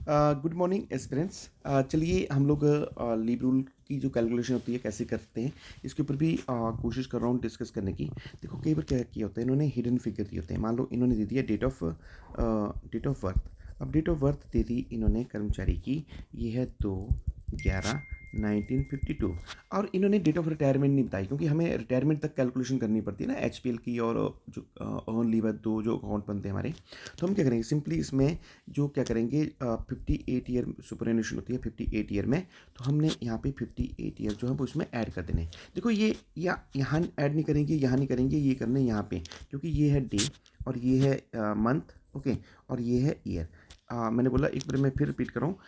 Good morning aspirants. चलिए हम लोग लीव रूल की जो कैलकुलेशन होती है कैसे करते हैं इसके ऊपर भी कोशिश कर रहा हूँ डिस्कस करने की। देखो कई बार क्या किया होता है, इन्होंने हिडन फिगर दिए होते हैं। मान लो इन्होंने दे दिया डेट ऑफ बर्थ। अब डेट ऑफ बर्थ दे दी इन्होंने कर्मचारी की, ये है 2/11/1952। और इन्होंने डेट ऑफ रिटायरमेंट नहीं बताई, क्योंकि हमें रिटायरमेंट तक कैलकुलेशन करनी पड़ती है ना, एचपीएल की और जो अर्न लीव है, दो जो अकाउंट बनते हैं हमारे। तो हम क्या करेंगे, सिंपली इसमें जो क्या करेंगे, 58 ईयर सुपरएनुएशन होती है 58 ईयर में। तो हमने यहाँ पे 58 ईयर जो है वो इसमें ऐड कर देने। देखो ये यहाँ ऐड नहीं करेंगे, यहाँ नहीं करेंगे, ये करने यहाँ पे, क्योंकि ये है डे और ये है मंथ। ओके, और ये है ईयर। मैंने बोला, एक बार मैं फिर रिपीट कर रहा हूँ।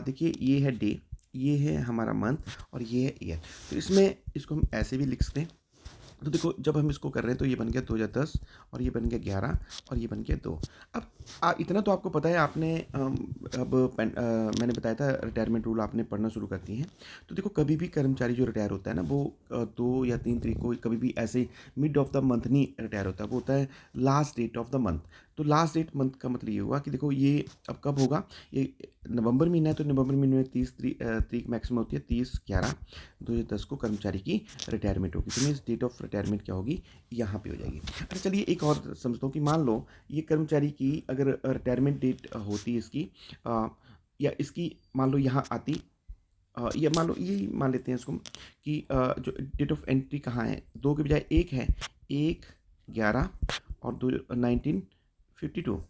देखिए ये है डे, ये है हमारा मंथ और ये है ईयर। तो इसमें इसको हम ऐसे भी लिख सकते हैं। तो देखो जब हम इसको कर रहे हैं तो ये बन गया 2010 और ये बन गया 11 और ये बन गया 2। अब इतना तो आपको पता है, आपने मैंने बताया था रिटायरमेंट रूल आपने पढ़ना शुरू करती हैं। तो देखो कभी भी कर्मचारी जो रिटायर होता है ना, वो 2 या 3 तारीख को कभी भी ऐसे मिड ऑफ द मंथ नहीं रिटायर होता, वो होता है last date of the month. तो लास्ट डेट मंथ का मतलब ये हुआ कि देखो ये अब कब होगा, ये नवंबर महीना है तो नवंबर महीने में 30 तारीख मैक्सिमम होती है, 30/11/2010 को कर्मचारी की रिटायरमेंट होगी। तो मीन्स डेट ऑफ रिटायरमेंट क्या होगी, यहाँ पे हो जाएगी। अच्छा चलिए एक और समझता हूँ कि मान लो ये कर्मचारी की अगर रिटायरमेंट डेट होती इसकी, या इसकी मान लो यहाँ आती, या मान लो ये मान लेते हैं इसको कि जो डेट ऑफ एंट्री कहाँ है, 2 के बजाय 1 है, 1/11 और 1952।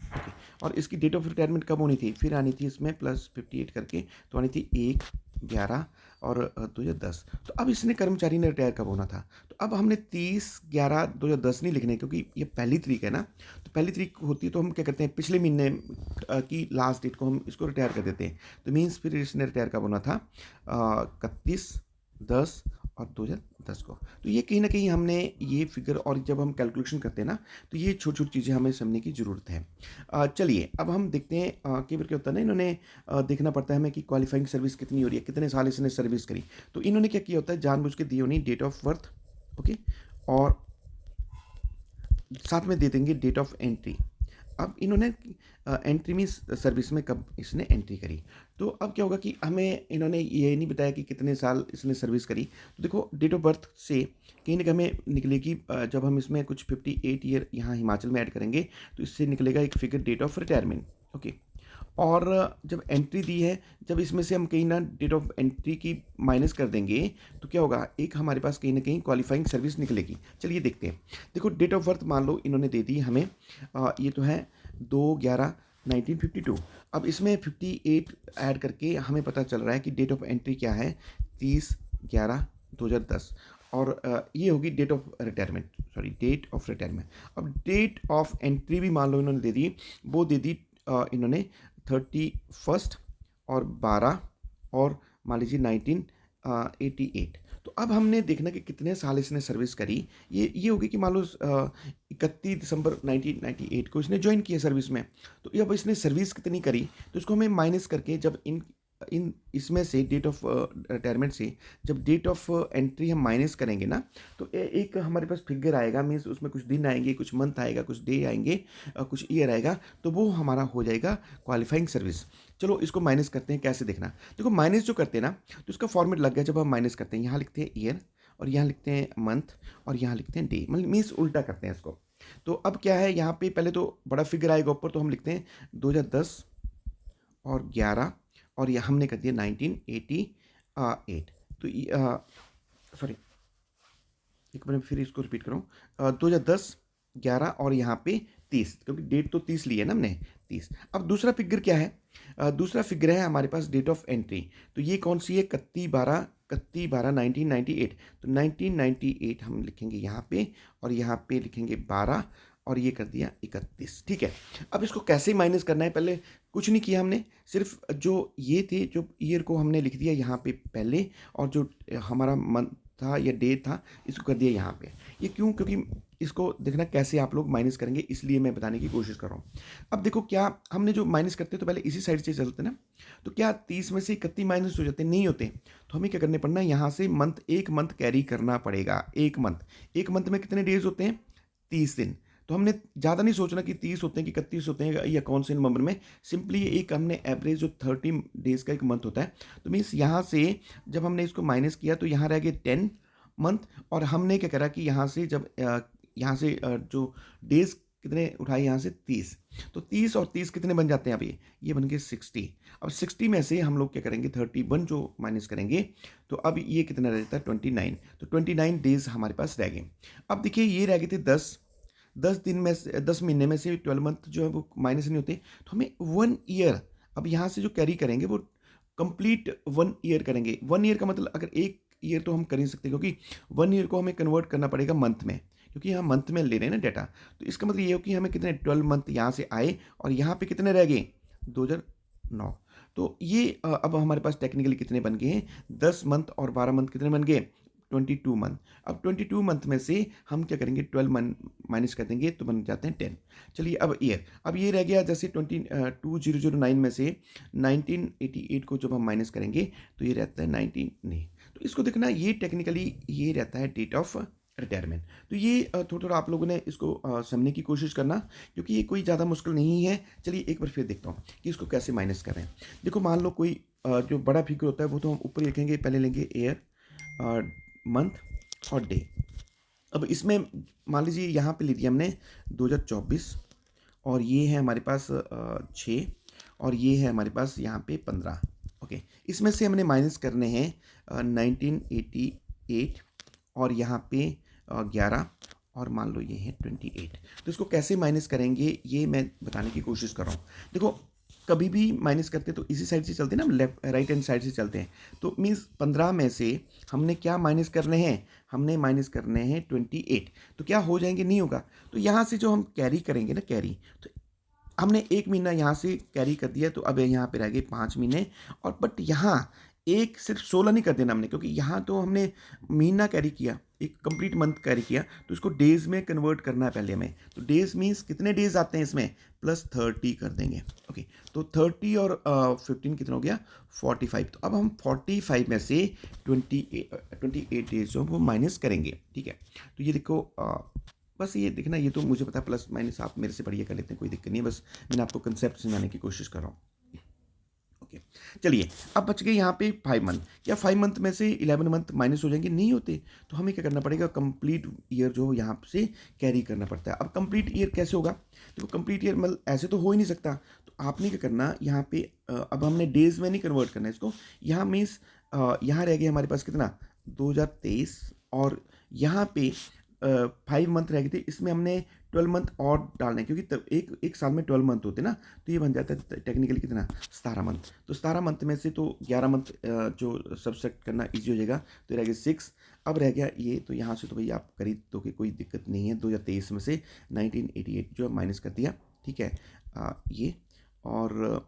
ओके, और इसकी डेट ऑफ रिटायरमेंट कब होनी थी, फिर आनी थी इसमें +58 करके, तो आनी थी 1/11 और 2010। तो अब इसने कर्मचारी ने रिटायर कब होना था, तो अब हमने 30/11/2010 नहीं लिखने, क्योंकि ये पहली तारीख है ना। तो पहली तारीख होती है तो हम क्या करते हैं, पिछले महीने की लास्ट डेट को हम इसको रिटायर कर देते हैं। तो मीन्स फिर इसने रिटायर कब होना था, 31/10 और 2010 को। तो ये कहीं ना कहीं हमने ये फिगर, और जब हम कैलकुलेशन करते हैं ना, तो ये छोटी छोटी चीज़ें हमें समझने की ज़रूरत है। चलिए अब हम देखते हैं, कई बार क्या होता है ना, इन्होंने देखना पड़ता है हमें कि क्वालिफाइंग सर्विस कितनी हो रही है, कितने साल इसने सर्विस करी। तो इन्होंने क्या किया होता है, जानबूझ के दी होनी डेट ऑफ बर्थ। ओके, और साथ में दे देंगे डेट ऑफ एंट्री। अब इन्होंने एंट्री में सर्विस में कब इसने एंट्री करी। तो अब क्या होगा कि हमें इन्होंने ये नहीं बताया कि कितने साल इसने सर्विस करी। तो देखो डेट ऑफ बर्थ से कहीं ना कहीं हमें निकलेगी, जब हम इसमें कुछ 58 ईयर यहाँ हिमाचल में ऐड करेंगे तो इससे निकलेगा एक figure date of retirement. Okay, और जब एंट्री दी है, जब इसमें से हम कहीं ना डेट ऑफ एंट्री की माइनस कर देंगे, तो क्या होगा, एक हमारे पास कहीं ना कहीं क्वालिफाइंग सर्विस निकलेगी। चलिए देखते हैं। देखो डेट ऑफ बर्थ मान लो इन्होंने दे दी हमें, ये तो है 2/11/1952। अब इसमें 58 ऐड करके हमें पता चल रहा है कि डेट ऑफ एंट्री क्या है, 30/11/2010। और ये होगी date of retirement, sorry date of retirement. अब डेट ऑफ एंट्री भी मान लो इन्होंने दे दी, वो दे दी इन्होंने 31 और 12 और मान लीजिए 1988। तो अब हमने देखना कि कितने साल इसने सर्विस करी। ये होगी कि मान लो 31 दिसंबर 1998 को इसने ज्वाइन किया सर्विस में। तो अब इसने सर्विस कितनी करी, तो इसको हमें माइनस करके, जब इन इन इसमें से डेट ऑफ रिटायरमेंट से जब डेट ऑफ एंट्री हम माइनस करेंगे ना, तो एक हमारे पास फिगर आएगा। मीन्स उसमें कुछ दिन आएंगे, कुछ मंथ आएगा, कुछ डे आएंगे, कुछ ईयर आएगा। तो वो हमारा हो जाएगा क्वालिफाइंग सर्विस। चलो इसको माइनस करते हैं, कैसे देखना। देखो माइनस जो करते हैं ना, तो उसका फॉर्मेट लग गया। जब हम माइनस करते हैं, यहाँ लिखते हैं ईयर और यहाँ लिखते हैं मंथ और यहाँ लिखते हैं डे, मतलब मीन्स उल्टा करते हैं इसको। तो अब क्या है, यहाँ पे पहले तो बड़ा फिगर आएगा ऊपर, तो हम लिखते हैं 2010 और 11 और यह हमने कर दिया 1988। तो सॉरी, एक बार फिर इसको रिपीट करूँ, 2010, 11 और यहाँ पे 30, क्योंकि डेट तो 30 ली है ना हमने, 30। अब दूसरा फिगर क्या है, दूसरा फिगर है हमारे पास डेट ऑफ एंट्री। तो ये कौन सी है, 31/12/1998। तो 1998 हम लिखेंगे यहाँ पे और यहाँ पे लिखेंगे 12 और ये कर दिया 31। ठीक है, अब इसको कैसे माइनस करना है, पहले कुछ नहीं किया हमने, सिर्फ जो ये थे, जो ईयर को हमने लिख दिया यहाँ पे पहले, और जो हमारा मंथ था या डे था इसको कर दिया यहाँ पे। ये क्यों, क्योंकि इसको देखना कैसे आप लोग माइनस करेंगे, इसलिए मैं बताने की कोशिश कर रहा हूँ। अब देखो क्या हमने जो माइनस करते हैं तो पहले इसी साइड से चलते ना, तो क्या 30 में से 31 माइनस हो जाते, नहीं होते। तो हमें क्या करने पड़ना है, यहाँ से मंथ, एक मंथ कैरी करना पड़ेगा। एक मंथ में कितने डेज होते हैं, 30 दिन। तो हमने ज़्यादा नहीं सोचना कि 30 होते हैं कि 31 होते हैं या कौन से नंबर में, सिंपली एक हमने एवरेज जो 30 डेज़ का एक मंथ होता है, तो मीन्स यहाँ से जब हमने इसको माइनस किया तो यहाँ रह गए 10 मंथ, और हमने क्या करा कि यहाँ से जब यहाँ से जो डेज़ कितने उठाए यहाँ से 30, तो 30 और 30 कितने बन जाते हैं, अब ये बन गए 60। अब 60 में से हम लोग क्या करेंगे 31 जो माइनस करेंगे, तो अब ये कितना रह जाता है 29, तो 29 डेज़ हमारे पास रह गए। अब देखिए ये रह गए थे 10 दिन में से, 10 महीने में से 12 मंथ जो है वो माइनस नहीं होते, तो हमें 1 ईयर अब यहाँ से जो कैरी करेंगे वो कंप्लीट 1 ईयर करेंगे। 1 ईयर का मतलब अगर 1 ईयर तो हम कर नहीं सकते, क्योंकि 1 ईयर को हमें कन्वर्ट करना पड़ेगा मंथ में, क्योंकि यहाँ मंथ में ले रहे हैं ना डाटा। तो इसका मतलब ये हो कि हमें कितने 12 मंथ यहाँ से आए और यहाँ पे कितने रह गए 2009। तो ये अब हमारे पास टेक्निकली कितने बन गए हैं, 10 मंथ और 12 मंथ कितने बन गए 22 मंथ। अब 22 मंथ में से हम क्या करेंगे 12 मंथ माइनस कर देंगे तो बन जाते हैं 10। चलिए अब ये रह गया जैसे 2009 में से 1988 को जब हम माइनस करेंगे तो ये रहता है 19 नहीं, तो इसको देखना ये टेक्निकली ये रहता है डेट ऑफ रिटायरमेंट। तो ये थोड़ा थोड़ा आप लोगों ने इसको समझने की कोशिश करना, क्योंकि ये कोई ज़्यादा मुश्किल नहीं है। चलिए एक बार फिर देखता हूँ कि इसको कैसे माइनस कर रहे हैं। देखो मान लो कोई जो बड़ा फिगर होता है वो तो हम ऊपर लिखेंगे, पहले लेंगे ईयर, मंथ और डे। अब इसमें मान लीजिए यहाँ पे ले लिया हमने 2024, और ये है हमारे पास 6, और ये है हमारे पास यहाँ पे 15। ओके, इसमें से हमने माइनस करने हैं 1988 और यहाँ पे 11, और मान लो ये है 28। तो इसको कैसे माइनस करेंगे ये मैं बताने की कोशिश कर रहा हूँ। देखो कभी भी माइनस करते तो इसी साइड से चलते हैं ना, लेफ्ट राइट हैंड साइड से चलते हैं। तो मीन्स 15 में से हमने क्या माइनस करने हैं, हमने माइनस करने हैं 28। तो क्या हो जाएंगे, नहीं होगा। तो यहाँ से जो हम कैरी करेंगे ना, कैरी, तो हमने 1 महीना यहाँ से कैरी कर दिया, तो अब यहाँ पे रह गए 5 महीने। और बट यहाँ एक सिर्फ 16 नहीं कर देना हमने, क्योंकि यहाँ तो हमने महीना कैरी किया, एक कंप्लीट मंथ कैरी किया, तो इसको डेज़ में कन्वर्ट करना है पहले हमें। तो डेज़ मीन्स कितने डेज़ आते हैं इसमें, प्लस 30 कर देंगे। ओके, तो 30 और 15 कितना हो गया 45। तो अब हम 45 में से 28 डेज जो वो माइनस करेंगे। ठीक है, तो ये देखो बस ये देखना, ये तो मुझे पता है प्लस माइनस आप मेरे से बढ़िया कर लेते हैं, कोई दिक्कत नहीं है, बस मैंने आपको कंसेप्ट समझाने की कोशिश कर रहा हूँ। ओके, चलिए अब बच गए यहाँ पे 5 मंथ। क्या 5 मंथ में से 11 मंथ माइनस हो जाएंगे, नहीं होते। तो हमें क्या करना पड़ेगा, कंप्लीट ईयर जो यहाँ से कैरी करना पड़ता है। अब कंप्लीट ईयर कैसे होगा, देखो कंप्लीट ईयर मतलब ऐसे तो हो ही नहीं सकता। तो आपने क्या करना यहाँ पे अब हमने डेज में नहीं कन्वर्ट करना है इसको, यहाँ मीन्स यहाँ रह गया हमारे पास कितना 2023, और यहाँ पे 5 मंथ रह गए थे, इसमें हमने 12 मंथ और डालना है, क्योंकि तब एक साल में 12 मंथ होते ना, तो ये बन जाता है टेक्निकली कितना 17 मंथ। तो 17 मंथ में से तो 11 मंथ जो सब्सट्रैक्ट करना ईजी हो जाएगा, तो रह गया 6। अब रह गया ये, तो यहाँ से तो भाई आप खरीद दो कि कोई दिक्कत नहीं है। 2023 में से 1988 जो माइनस कर दिया, ठीक है। ये और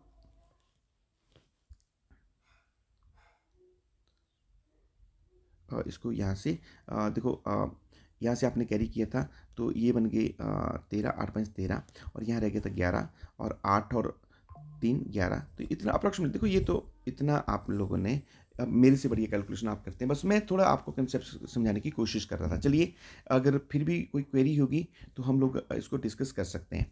इसको यहाँ से देखो यहाँ से आपने कैरी किया था, तो ये बन गए 13, 8 5 13, और यहाँ रह गया था 11, और 8 और 3 11। तो इतना अप्रॉक्सीमेट देखो, ये तो इतना आप लोगों ने, अब मेरे से बढ़िया कैलकुलेशन आप करते हैं, बस मैं थोड़ा आपको कंसेप्ट समझाने की कोशिश कर रहा था। चलिए अगर फिर भी कोई क्वेरी होगी तो हम लोग इसको डिस्कस कर सकते हैं।